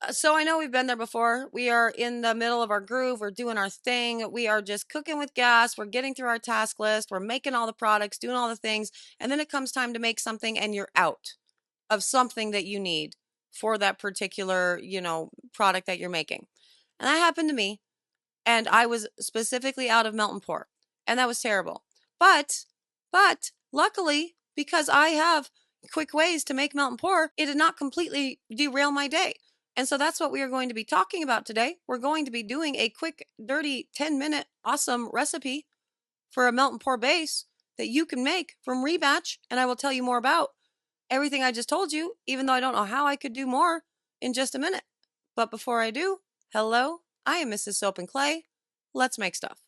So I know we've been there before. We are in the middle of our groove. We're doing our thing. We are just cooking with gas. We're getting through our task list. We're making all the products, doing all the things. And then it comes time to make something and you're out of something that you need for that particular, product that you're making. And that happened to me. And I was specifically out of melt and pour. And that was terrible. But luckily, because I have quick ways to make melt and pour, it did not completely derail my day. And so that's what we are going to be talking about today. We're going to be doing a quick, dirty 10-minute awesome recipe for a melt and pour base that you can make from rebatch. And I will tell you more about everything I just told you, even though I don't know how I could do more in just a minute. But before I do, hello, I am Mrs. Soap and Clay. Let's make stuff.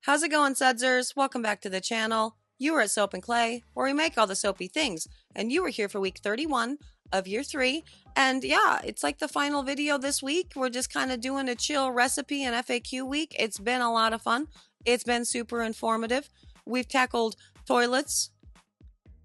How's it going, Sudsers? Welcome back to the channel. You are at Soap and Clay, where we make all the soapy things, and you were here for week 31 of year 3. And yeah, it's like the final video this week. We're just kind of doing a chill recipe and FAQ week. It's been a lot of fun. It's been super informative. We've tackled toilets.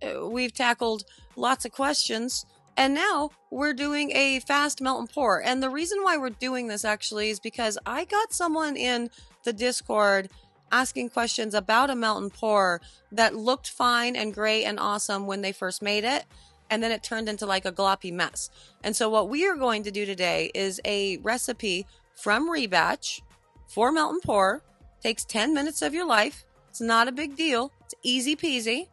We've tackled lots of questions. And now we're doing a fast melt and pour. And the reason why we're doing this actually is because I got someone in the Discord asking questions about a melt and pour that looked fine and great and awesome when they first made it. And then it turned into like a gloppy mess. And so what we are going to do today is a recipe from rebatch for melt and pour. Takes 10 minutes of your life. It's not a big deal. It's easy peasy.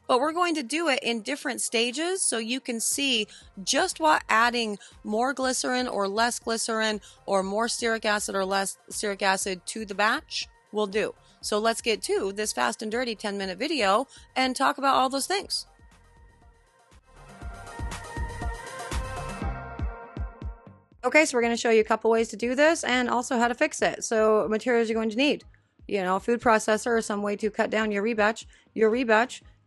But we're going to do it in different stages so you can see just what adding more glycerin or less glycerin or more stearic acid or less stearic acid to the batch will do. So let's get to this fast and dirty 10-minute video and talk about all those things. Okay, so we're going to show you a couple ways to do this and also how to fix it. So materials you're going to need, a food processor or some way to cut down your rebatch,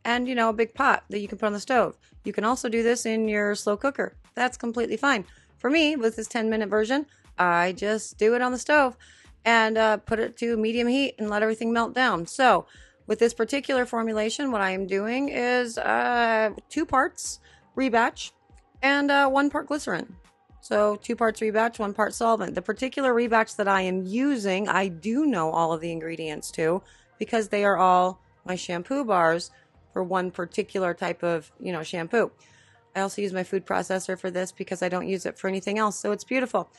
and, a big pot that you can put on the stove. You can also do this in your slow cooker. That's completely fine. For me, with this 10-minute version, I just do it on the stove and put it to medium heat and let everything melt down. So with this particular formulation, what I am doing is 2 parts rebatch and 1 part glycerin. So 2 parts rebatch, 1 part solvent. The particular rebatch that I am using, I do know all of the ingredients to because they are all my shampoo bars for one particular type of, shampoo. I also use my food processor for this because I don't use it for anything else. So it's beautiful.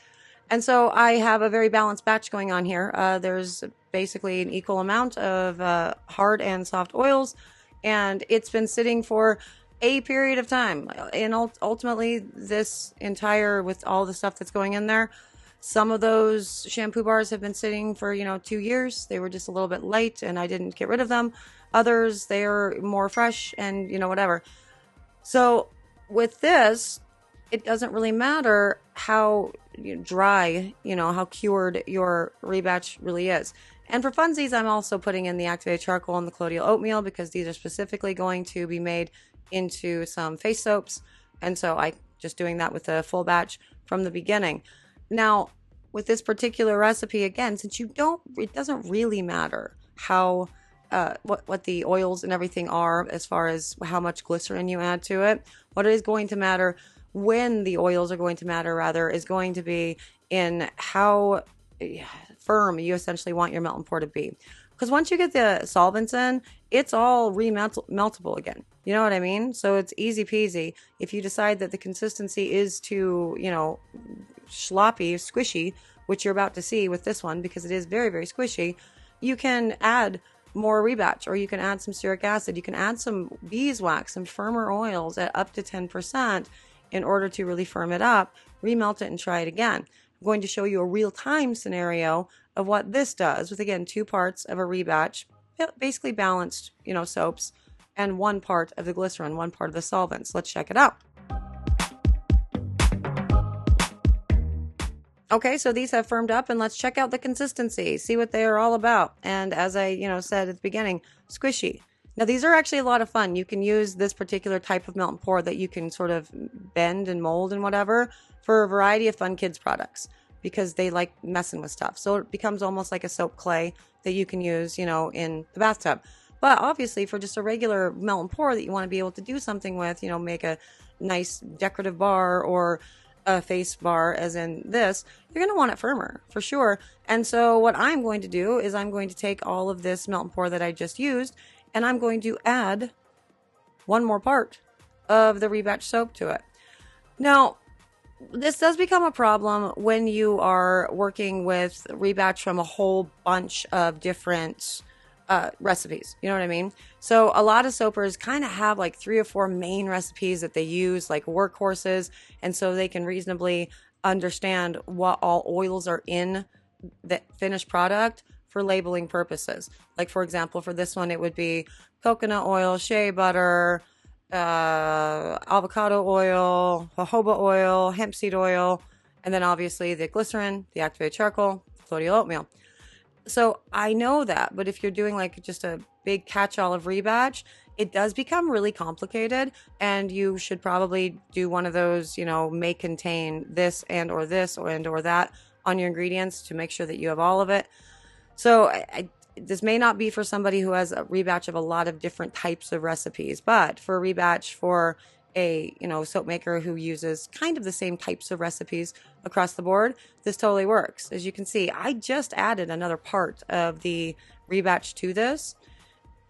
And so I have a very balanced batch going on here. There's basically an equal amount of hard and soft oils, and it's been sitting for a period of time. And ultimately, this entire, with all the stuff that's going in there, some of those shampoo bars have been sitting for, 2 years. They were just a little bit light, and I didn't get rid of them. Others, they're more fresh and, whatever. So with this, it doesn't really matter how dry, how cured your rebatch really is. And for funsies, I'm also putting in the activated charcoal and the colloidal oatmeal because these are specifically going to be made into some face soaps. And so I just doing that with a full batch from the beginning. Now, with this particular recipe, again, since it doesn't really matter how what the oils and everything are as far as how much glycerin you add to it. What is going to matter, when the oils are going to matter rather, is going to be in how firm you essentially want your melt and pour to be. Because once you get the solvents in, it's all meltable again. You know what I mean? So it's easy peasy. If you decide that the consistency is too, sloppy, squishy, which you're about to see with this one because it is very, very squishy, you can add more rebatch, or you can add some stearic acid. You can add some beeswax, some firmer oils at up to 10% in order to really firm it up, remelt it, and try it again. I'm going to show you a real-time scenario of what this does with, again, 2 parts of a rebatch, basically balanced, soaps, and 1 part of the glycerin, 1 part of the solvents. Let's check it out. Okay, so these have firmed up, and let's check out the consistency, see what they are all about. And as I, said at the beginning, squishy. Now, these are actually a lot of fun. You can use this particular type of melt and pour that you can sort of bend and mold and whatever for a variety of fun kids products because they like messing with stuff. So it becomes almost like a soap clay that you can use, in the bathtub. But obviously for just a regular melt and pour that you want to be able to do something with, make a nice decorative bar or a face bar as in this, you're going to want it firmer for sure. And so what I'm going to do is I'm going to take all of this melt and pour that I just used, and I'm going to add 1 more part of the rebatch soap to it. Now, this does become a problem when you are working with rebatch from a whole bunch of different recipes. You know what I mean? So a lot of soapers kind of have like 3 or 4 main recipes that they use, like workhorses, and so they can reasonably understand what all oils are in the finished product for labeling purposes. Like, for example, for this one, it would be coconut oil, shea butter, avocado oil, jojoba oil, hemp seed oil, and then obviously the glycerin, the activated charcoal, colloidal oatmeal. So I know that, but if you're doing like just a big catch-all of rebatch, it does become really complicated, and you should probably do one of those, may contain this and or this or that on your ingredients to make sure that you have all of it. So this may not be for somebody who has a rebatch of a lot of different types of recipes, but for a rebatch for a soap maker who uses kind of the same types of recipes across the board, this totally works. As you can see, I just added another part of the rebatch to this,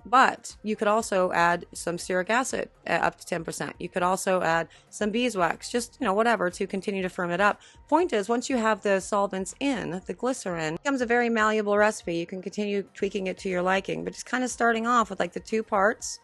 but you could also add some stearic acid at up to 10%. You could also add some beeswax, just whatever, to continue to firm it up. Point is, once you have the solvents in, the glycerin it becomes a very malleable recipe. You can continue tweaking it to your liking, but just kind of starting off with like the 2 parts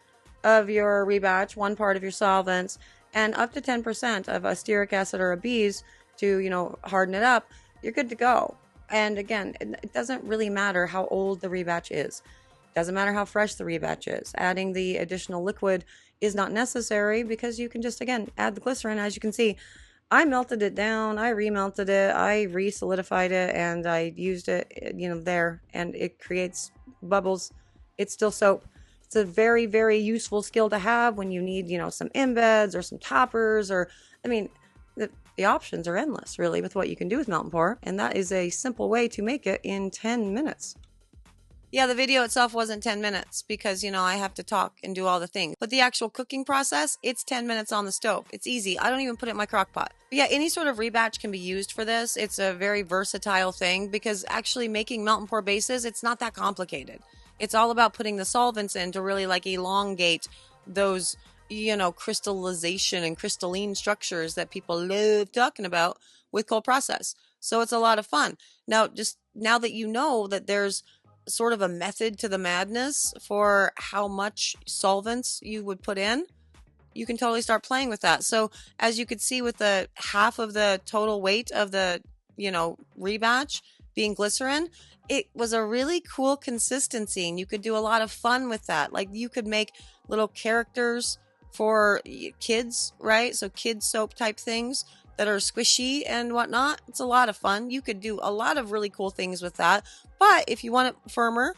of your rebatch, 1 part of your solvents, and up to 10% of a stearic acid or a bees to, harden it up, you're good to go. And again, it doesn't really matter how old the rebatch is. It doesn't matter how fresh the rebatch is. Adding the additional liquid is not necessary because you can just, again, add the glycerin. As you can see, I melted it down, I remelted it, I re-solidified it, and I used it, there, and it creates bubbles. It's still soap. It's a very, very useful skill to have when you need, some embeds or some toppers, or, the options are endless, really, with what you can do with melt and pour, and that is a simple way to make it in 10 minutes. Yeah, the video itself wasn't 10 minutes because, I have to talk and do all the things. But the actual cooking process, it's 10 minutes on the stove. It's easy. I don't even put it in my crock pot. But yeah, any sort of rebatch can be used for this. It's a very versatile thing because actually making melt and pour bases, it's not that complicated. It's all about putting the solvents in to really like elongate those, crystallization and crystalline structures that people love talking about with cold process. So it's a lot of fun. Now that you know that there's sort of a method to the madness for how much solvents you would put in, you can totally start playing with that. So as you could see with the half of the total weight of the, rebatch being glycerin, it was a really cool consistency, and you could do a lot of fun with that. Like you could make little characters for kids, right? So kids soap type things that are squishy and whatnot. It's a lot of fun. You could do a lot of really cool things with that. But if you want it firmer,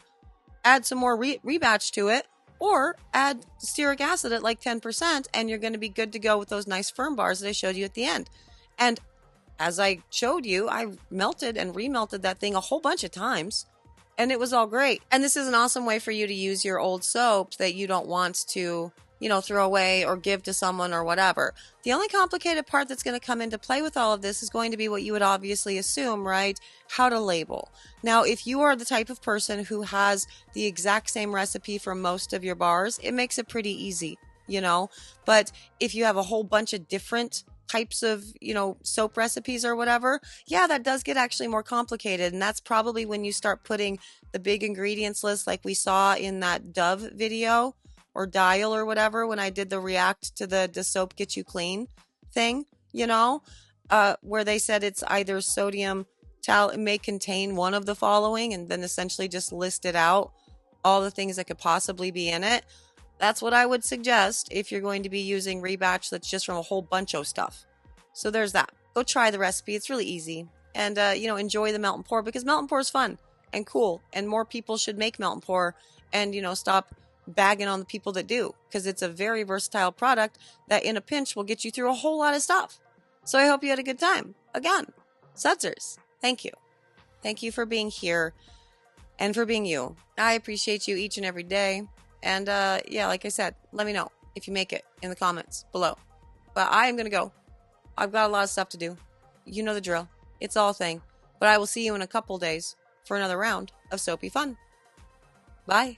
add some more rebatch to it, or add stearic acid at like 10%, and you're going to be good to go with those nice firm bars that I showed you at the end. And as I showed you, I melted and remelted that thing a whole bunch of times, and it was all great. And this is an awesome way for you to use your old soaps that you don't want to, throw away or give to someone or whatever. The only complicated part that's going to come into play with all of this is going to be what you would obviously assume, right? How to label. Now, if you are the type of person who has the exact same recipe for most of your bars, it makes it pretty easy, But if you have a whole bunch of different types of, soap recipes or whatever, yeah, that does get actually more complicated. And that's probably when you start putting the big ingredients list like we saw in that Dove video or Dial or whatever, when I did the react to the Does Soap Get You Clean thing, where they said it's either sodium it may contain one of the following, and then essentially just listed out all the things that could possibly be in it. That's what I would suggest if you're going to be using rebatch that's just from a whole bunch of stuff. So there's that. Go try the recipe. It's really easy. And, enjoy the melt and pour, because melt and pour is fun and cool. And more people should make melt and pour and, stop bagging on the people that do, because it's a very versatile product that in a pinch will get you through a whole lot of stuff. So I hope you had a good time. Again, Sudsers, thank you. Thank you for being here and for being you. I appreciate you each and every day. And like I said, let me know if you make it in the comments below. But I am going to go. I've got a lot of stuff to do. You know the drill. It's all a thing. But I will see you in a couple days for another round of soapy fun. Bye.